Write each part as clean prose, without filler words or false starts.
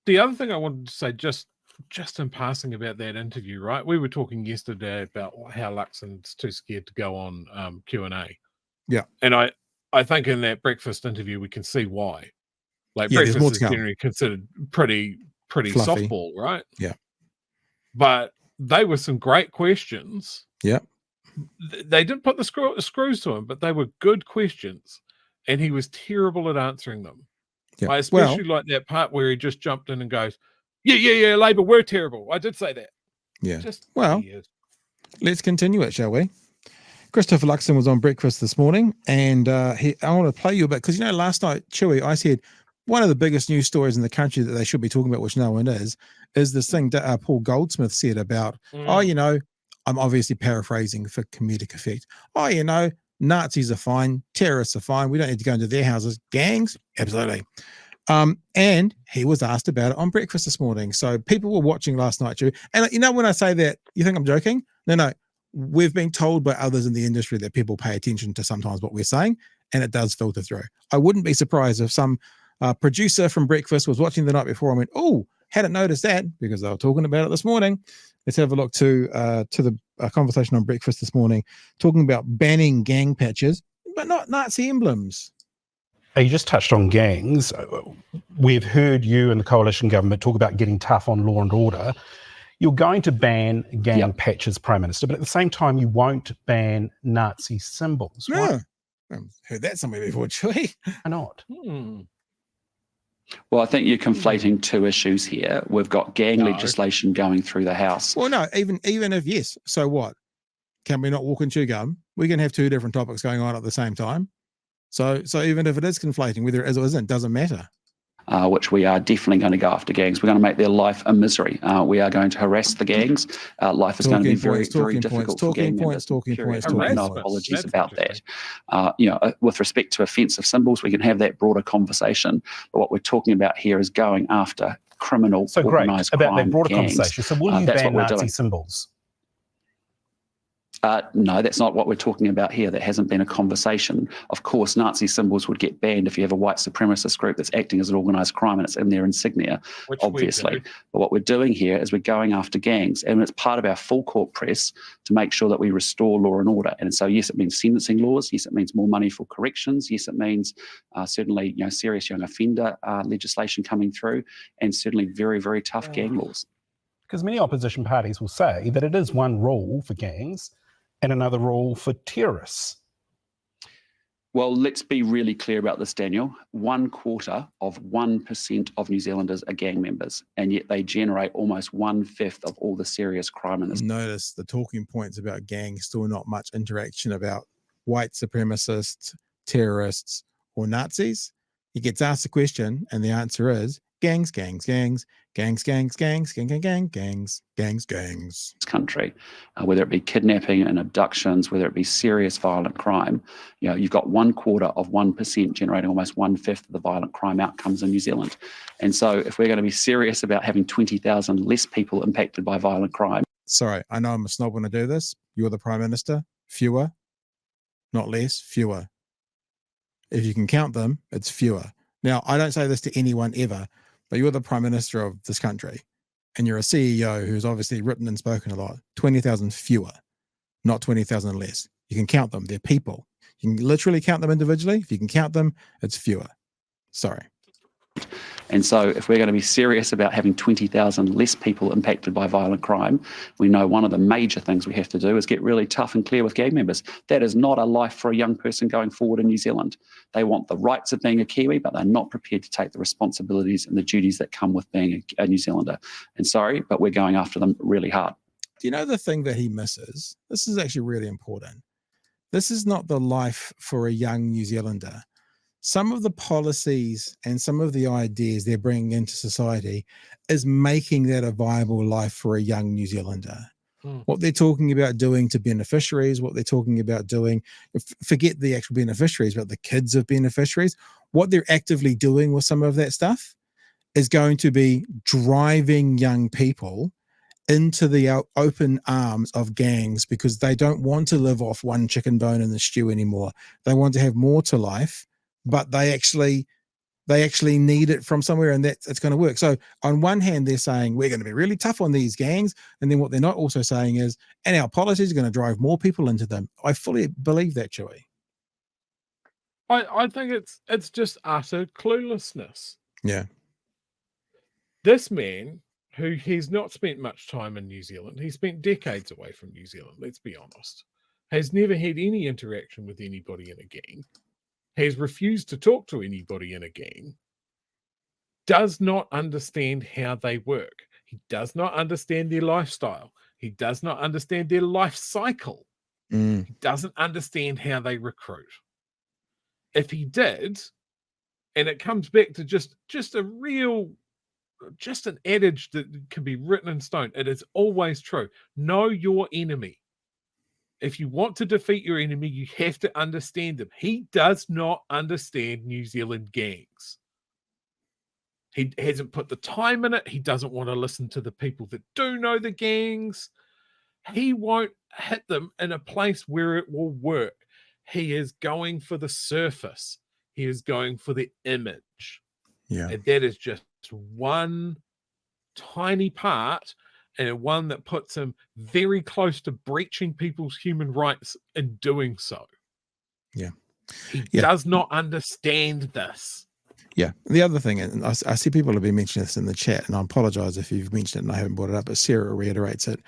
The other thing I wanted to say, just in passing about that interview, right? We were talking yesterday about how Luxon's too scared to go on Q&A. Yeah. And I think in that breakfast interview, we can see why. Like, Yeah, there's breakfast more is to come. generally considered pretty Fluffy. softball, right? Yeah. But they were some great questions. Yeah. They didn't put the screws to him, but they were good questions. And he was terrible at answering them. Yeah. I especially like that part where he just jumped in and goes, yeah, Labour were terrible. I did say that. Yeah. Let's continue it, shall we? Christopher Luxon was on breakfast this morning, and I want to play you a bit, because, last night, Chewy, I said one of the biggest news stories in the country that they should be talking about, which no one is this thing that Paul Goldsmith said about, I'm obviously paraphrasing for comedic effect. Nazis are fine, terrorists are fine, we don't need to go into their houses. Gangs? Absolutely. And he was asked about it on breakfast this morning. So people were watching last night, Chewy. And when I say that, you think I'm joking? No. We've been told by others in the industry that people pay attention to sometimes what we're saying, and it does filter through. I wouldn't be surprised if some producer from breakfast was watching the night before and went, oh, hadn't noticed that, because they were talking about it this morning. Let's have a look to the conversation on breakfast this morning, talking about banning gang patches, but not Nazi emblems. You just touched on gangs. We've heard you and the coalition government talk about getting tough on law and order. You're going to ban gang patches, Prime Minister, but at the same time, you won't ban Nazi symbols. No, I've heard that somewhere before, Chewy. Why not? Well, I think you're conflating two issues here. We've got gang legislation going through the House. Well, no, even if yes, so what? Can we not walk and chew gum? We can have two different topics going on at the same time. So even if it is conflating, whether it is or isn't, doesn't matter. Which we are definitely going to go after gangs. We're going to make their life a misery. We are going to harass the gangs. Life is going to be very, very difficult for gang members. No apologies about that. With respect to offensive symbols, we can have that broader conversation. But what we're talking about here is going after criminal, organised crime about that broader gangs. Conversation. So will you ban Nazi symbols? No, that's not what we're talking about here. That hasn't been a conversation. Of course, Nazi symbols would get banned if you have a white supremacist group that's acting as an organised crime and it's in their insignia, obviously. But what we're doing here is we're going after gangs, and it's part of our full court press to make sure that we restore law and order. And so, yes, it means sentencing laws. Yes, it means more money for corrections. Yes, it means certainly serious young offender legislation coming through, and certainly very, very tough gang laws. Because many opposition parties will say that it is one rule for gangs and another rule for terrorists. Well, let's be really clear about this, Daniel. 1/4% of New Zealanders are gang members, and yet they generate almost 1/5 of all the serious crime in this. Notice the talking points about gangs, still not much interaction about white supremacists, terrorists, or Nazis. He gets asked a question, and the answer is gangs, gangs, gangs, gangs, gangs, gangs, gang, gang, gang, gangs, gangs, gangs. Country, whether it be kidnapping and abductions, whether it be serious violent crime, you've got 1/4% generating almost 1/5 of the violent crime outcomes in New Zealand. And so if we're going to be serious about having 20,000 less people impacted by violent crime. Sorry, I know I'm a snob when I do this. You're the Prime Minister. Fewer, not less, fewer. If you can count them, it's fewer. Now, I don't say this to anyone ever, but you're the Prime Minister of this country, and you're a CEO who's obviously written and spoken a lot. 20,000 fewer, not 20,000 less. You can count them. They're people. You can literally count them individually. If you can count them, it's fewer. Sorry. And so if we're going to be serious about having 20,000 less people impacted by violent crime, we know one of the major things we have to do is get really tough and clear with gang members. That is not a life for a young person going forward in New Zealand. They want the rights of being a Kiwi, but they're not prepared to take the responsibilities and the duties that come with being a New Zealander. And sorry, but we're going after them really hard. Do you know the thing that he misses? This is actually really important. This is not the life for a young New Zealander. Some of the policies and some of the ideas they're bringing into society is making that a viable life for a young New Zealander. What they're talking about doing to beneficiaries, what they're talking about doing, forget the actual beneficiaries, but the kids of beneficiaries, what they're actively doing with some of that stuff is going to be driving young people into the open arms of gangs, because they don't want to live off one chicken bone in the stew anymore. They want to have more to life. But they they actually need it from somewhere, and it's going to work. So on one hand, they're saying we're going to be really tough on these gangs, and then what they're not also saying is, and our policies are going to drive more people into them. I fully believe that, Chewy. I think it's just utter cluelessness. Yeah. This man, who he's not spent much time in New Zealand, he spent decades away from New Zealand, let's be honest, has never had any interaction with anybody in a gang, has refused to talk to anybody in a gang, does not understand how they work. He does not understand their lifestyle. He does not understand their life cycle. He doesn't understand how they recruit. If he did, and it comes back to just an adage that can be written in stone. It is always true. Know your enemy. If you want to defeat your enemy, you have to understand them. He does not understand New Zealand gangs. He hasn't put the time in it. He doesn't want to listen to the people that do know the gangs. He won't hit them in a place where it will work. He is going for the surface. He is going for the image. Yeah. And that is just one tiny part, and one that puts him very close to breaching people's human rights in doing so. Yeah. He does not understand this. Yeah. The other thing, and I see people have been mentioning this in the chat, and I apologize if you've mentioned it and I haven't brought it up, but Sarah reiterates it.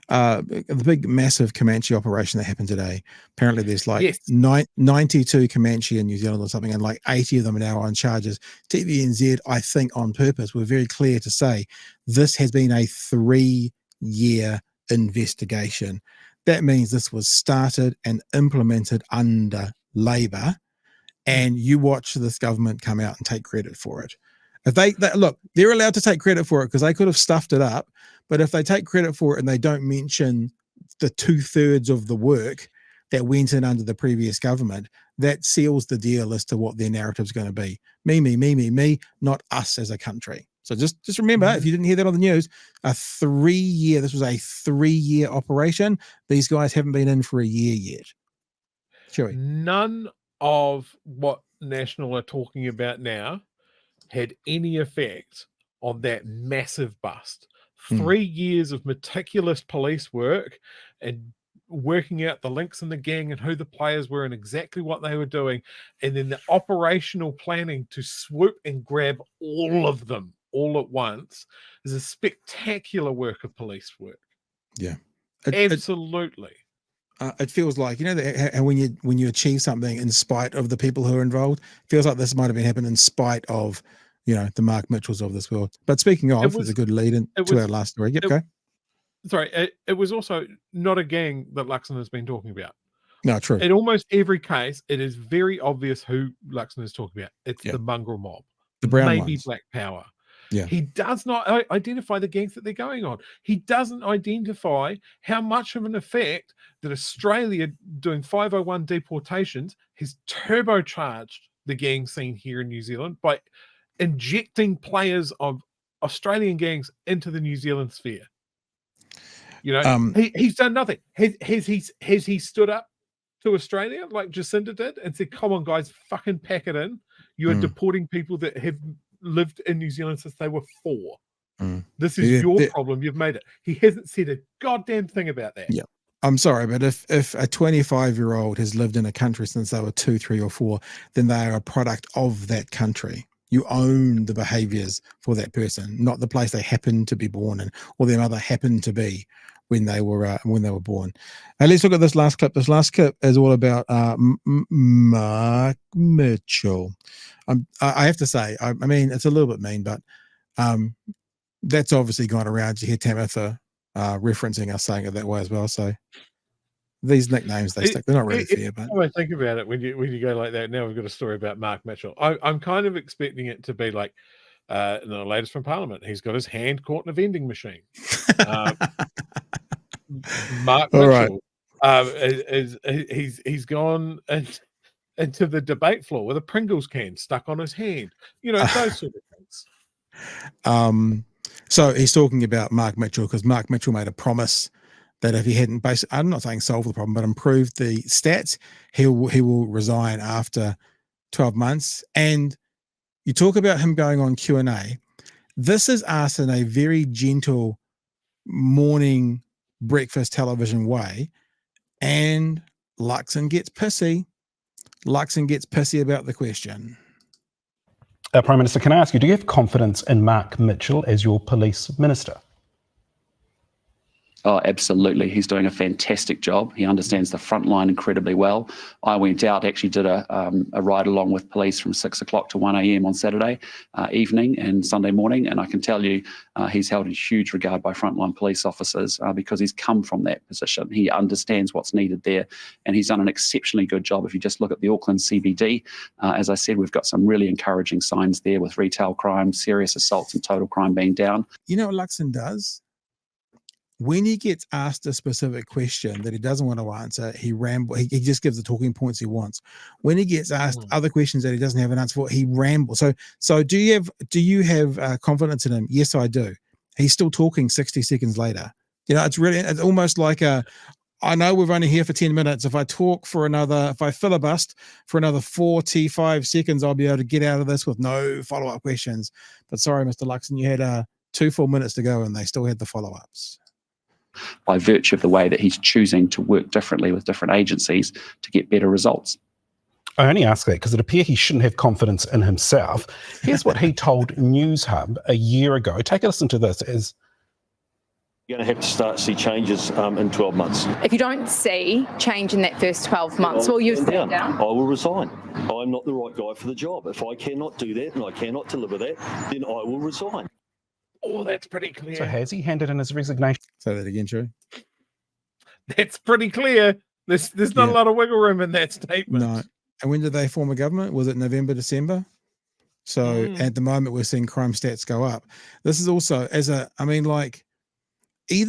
The big, massive Comanche operation that happened today. Apparently, there's like 92 Comanche in New Zealand or something, and like 80 of them are now on charges. TVNZ, I think, on purpose, were very clear to say this has been a 3-year investigation. That means this was started and implemented under Labor, and you watch this government come out and take credit for it. If they look, they're allowed to take credit for it because they could have stuffed it up. But if they take credit for it and they don't mention the 2/3 of the work that went in under the previous government, that seals the deal as to what their narrative is going to be. Me, not us as a country. So just remember, if you didn't hear that on the news, this was a 3-year operation. These guys haven't been in for a year yet. Chewy. None of what National are talking about now had any effect on that massive bust. 3 years of meticulous police work and working out the links in the gang and who the players were and exactly what they were doing, and then the operational planning to swoop and grab all of them all at once is a spectacular work of police work. Yeah, absolutely. It feels like, you know, and when you achieve something in spite of the people who are involved, it feels like this might have been happening in spite of, you know, the Mark Mitchells of this world. But speaking of, it's a good lead in to our last story. Yep, go. Sorry, it was also not a gang that Luxon has been talking about. No, true. In almost every case, it is very obvious who Luxon is talking about. It's the mongrel mob, the brown maybe ones. Black Power. Yeah. He does not identify the gangs that they're going on. He doesn't identify how much of an effect that Australia doing 501 deportations has turbocharged the gang scene here in New Zealand by injecting players of Australian gangs into the New Zealand sphere. You know, he's done nothing. Has he stood up to Australia like Jacinda did and said, "Come on, guys, fucking pack it in. You are deporting people that have lived in New Zealand since they were 4. This is your problem. You've made it." He hasn't said a goddamn thing about that. Yeah. I'm sorry, but if a 25-year-old has lived in a country since they were 2, 3, or 4, then they are a product of that country. You own the behaviors for that person, not the place they happened to be born in or their mother happened to be when they were born. And let's look at this last clip. This last clip is all about Mark Mitchell. I have to say, I mean, it's a little bit mean, but that's obviously gone around. You hear Tamitha referencing us saying it that way as well. So these nicknames, they stick. They're not really fair. But I think about it when you go like that. Now we've got a story about Mark Mitchell. I'm kind of expecting it to be like the latest from Parliament. He's got his hand caught in a vending machine. Mark Mitchell he's gone into the debate floor with a Pringles can stuck on his hand. You know, those sort of things. So he's talking about Mark Mitchell because Mark Mitchell made a promise that if he hadn't basically, I'm not saying solved the problem, but improved the stats, he will resign after 12 months. And You talk about him going on Q&A. This is asked in a very gentle morning breakfast television way, and Luxon gets pissy. Luxon gets pissy about the question. Prime Minister, can I ask you, do you have confidence in Mark Mitchell as your police minister? Oh, absolutely. He's doing a fantastic job. He understands the front line incredibly well. I went out, actually did a ride along with police from 6 o'clock to 1 a.m. on Saturday evening and Sunday morning. And I can tell you he's held in huge regard by frontline police officers because he's come from that position. He understands what's needed there, and he's done an exceptionally good job. If you just look at the Auckland CBD, as I said, we've got some really encouraging signs there with retail crime, serious assaults and total crime being down. You know what Luxon does? When he gets asked a specific question that he doesn't want to answer, he rambles. He just gives the talking points he wants. When he gets asked other questions that he doesn't have an answer for, he rambles. So do you have confidence in him? Yes, I do. He's still talking 60 seconds later. You know, it's almost like I know we're only here for 10 minutes. If I filibust for another 45 seconds, I'll be able to get out of this with no follow-up questions. But sorry, Mr. Luxon, you had 2 full minutes to go and they still had the follow-ups. By virtue of the way that he's choosing to work differently with different agencies to get better results. I only ask that because it appears he shouldn't have confidence in himself. Here's what he told News Hub a year ago. Take a listen to this. You're going to have to start to see changes in 12 months. If you don't see change in that first 12 months, will you stand down? I will resign. I'm not the right guy for the job. If I cannot do that and I cannot deliver that, then I will resign. Oh, that's pretty clear. So has he handed in his resignation? Say that again, Drew. That's pretty clear. There's not a lot of wiggle room in that statement. No. And when did they form a government? Was it November, December? So at the moment, we're seeing crime stats go up. This is also either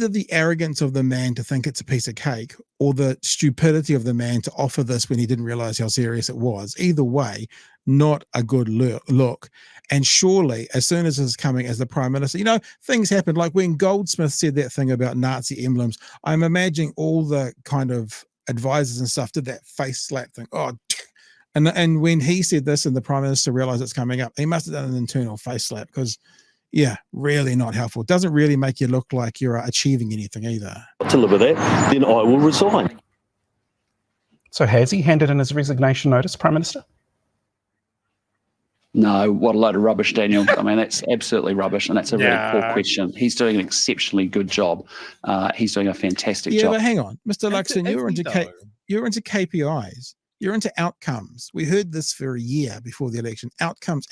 the arrogance of the man to think it's a piece of cake or the stupidity of the man to offer this when he didn't realize how serious it was. Either way, not a good look. And surely, as soon as this is coming as the Prime Minister, things happen. Like when Goldsmith said that thing about Nazi emblems, I'm imagining all the kind of advisors and stuff did that face slap thing. Oh, and when he said this and the Prime Minister realized it's coming up, he must have done an internal face slap because, yeah, really not helpful. It doesn't really make you look like you're achieving anything either. Deliver that, then I will resign. So has he handed in his resignation notice, Prime Minister? No, what a load of rubbish, Daniel. I mean, that's absolutely rubbish, and that's a really poor question. He's doing an exceptionally good job. He's doing a fantastic job. Yeah, but hang on. Mr. Luxon, you're into KPIs. You're into outcomes. We heard this for a year before the election. Outcomes.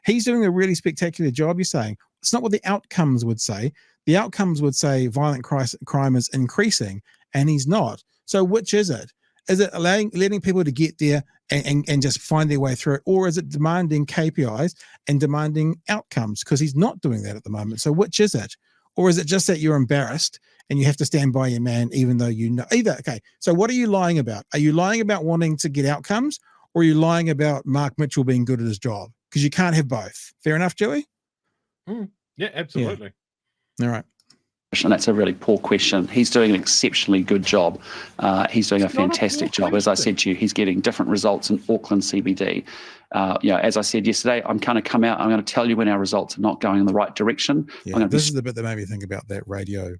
He's doing a really spectacular job, you're saying. It's not what the outcomes would say. The outcomes would say violent crime is increasing, and he's not. So which is it? Is it letting people to get there and just find their way through it? Or is it demanding KPIs and demanding outcomes? Because he's not doing that at the moment. So which is it? Or is it just that you're embarrassed and you have to stand by your man even though you know either? Okay, so what are you lying about? Are you lying about wanting to get outcomes, or are you lying about Mark Mitchell being good at his job? Because you can't have both. Fair enough, Joey? Yeah, absolutely. Yeah. All right. And that's a really poor question. He's doing an exceptionally good job. He's doing a fantastic job. As I said to you, he's getting different results in Auckland CBD. As I said yesterday, I'm going to come out. I'm going to tell you when our results are not going in the right direction. Yeah, this is the bit that made me think about that radio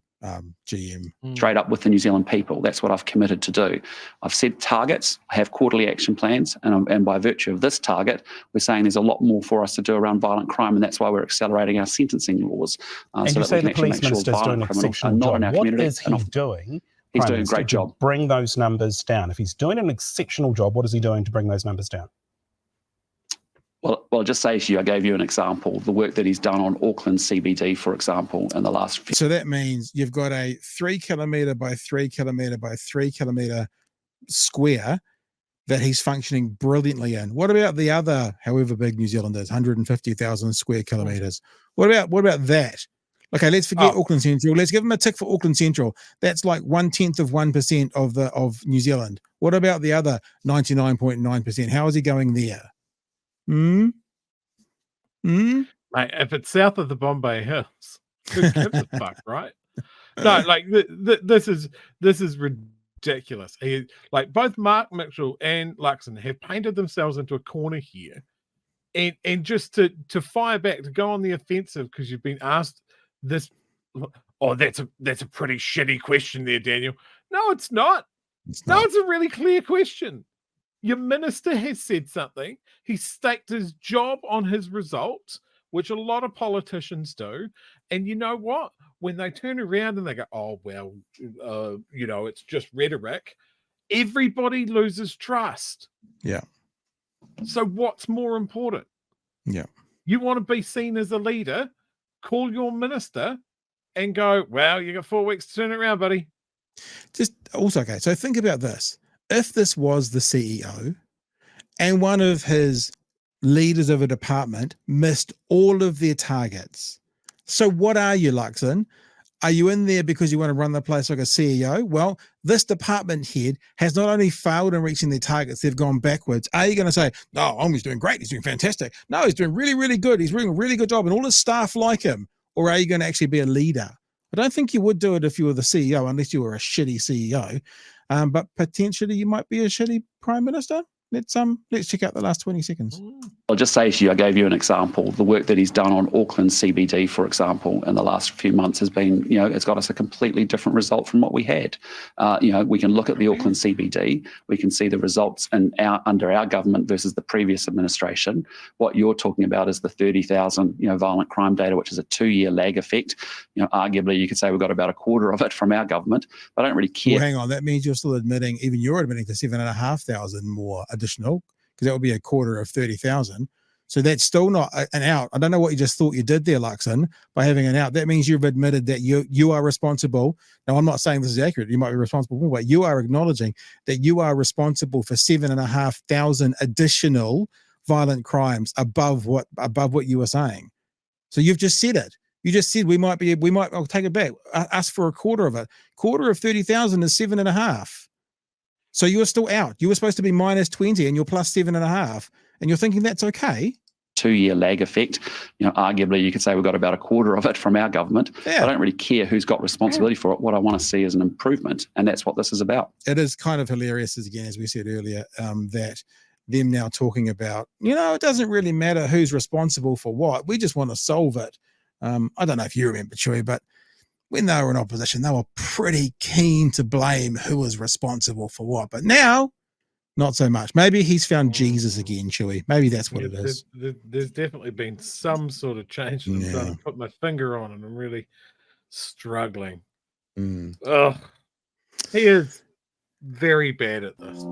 GM. Straight up with the New Zealand people. That's what I've committed to do. I've set targets. I have quarterly action plans. And by virtue of this target, we're saying there's a lot more for us to do around violent crime. And that's why we're accelerating our sentencing laws. And so you that say we the can actually police make minister's sure doing an violent criminals are exceptional not job. in our What community. is he doing? He's doing a Minister, great job. to bring those numbers down. If he's doing an exceptional job, what is he doing to bring those numbers down? Well, I'll just say to you, I gave you an example, the work that he's done on Auckland CBD, for example, in the last few. So that means you've got a 3 kilometre by 3 kilometre by 3 kilometre square that he's functioning brilliantly in. What about the other, however big New Zealand is, 150,000 square kilometres? What about that? Okay, let's forget Auckland Central. Let's give him a tick for Auckland Central. That's like 1/10% of New Zealand. What about the other 99.9%? How is he going there? Mate, if it's south of the Bombay Hills, who gives a fuck, right? No, like this is ridiculous. Like both Mark Mitchell and Luxon have painted themselves into a corner here and just to fire back, to go on the offensive because you've been asked this. Oh, that's a pretty shitty question there, Daniel. No, it's not. No, it's a really clear question. Your minister has said something. He staked his job on his results, which a lot of politicians do. And you know what? When they turn around and they go, oh, well, it's just rhetoric, everybody loses trust. Yeah. So what's more important? Yeah. You want to be seen as a leader, call your minister and go, well, you got 4 weeks to turn it around, buddy. Just also, okay, so think about this. If this was the CEO and one of his leaders of a department missed all of their targets, so what are you, Luxon? Are you in there because you want to run the place like a CEO? Well, this department head has not only failed in reaching their targets, they've gone backwards. Are you going to say, no, he's doing great, he's doing fantastic. No, he's doing really, really good. He's doing a really good job and all his staff like him. Or are you going to actually be a leader? I don't think you would do it if you were the CEO, unless you were a shitty CEO. But potentially you might be a shitty prime minister. Let's check out the last 20 seconds. I'll just say to you, I gave you an example. The work that he's done on Auckland CBD, for example, in the last few months has been, it's got us a completely different result from what we had. We can look at the Auckland CBD. We can see the results under our government versus the previous administration. What you're talking about is the 30,000, violent crime data, which is a 2-year lag effect. Arguably, you could say we've got about a quarter of it from our government. But I don't really care. Well, hang on. That means you're still admitting, even you're admitting to 7,500 more additional, because that would be a quarter of 30,000. So that's still not an out. I don't know what you just thought you did there, Luxon, by having an out. That means you've admitted that you are responsible. Now, I'm not saying this is accurate. You might be responsible for, but you are acknowledging that you are responsible for 7,500 additional violent crimes above what you were saying. So you've just said it. You just said I'll take it back. Ask for a quarter of it. Quarter of 30,000 is 7.5. So you were still out. You were supposed to be minus 20 and you're plus 7.5. And you're thinking that's okay? 2-year lag effect. Arguably, you could say we've got about a quarter of it from our government. Yeah. I don't really care who's got responsibility for it. What I want to see is an improvement, and that's what this is about. It is kind of hilarious, as we said earlier, that them now talking about, it doesn't really matter who's responsible for what. We just want to solve it. I don't know if you remember, Chewy, but when they were in opposition, they were pretty keen to blame who was responsible for what. But now, not so much. Maybe he's found Jesus again, Chewy. Maybe that's what it is. There's definitely been some sort of change that I'm trying to put my finger on, and I'm really struggling. Mm. Oh, he is very bad at this.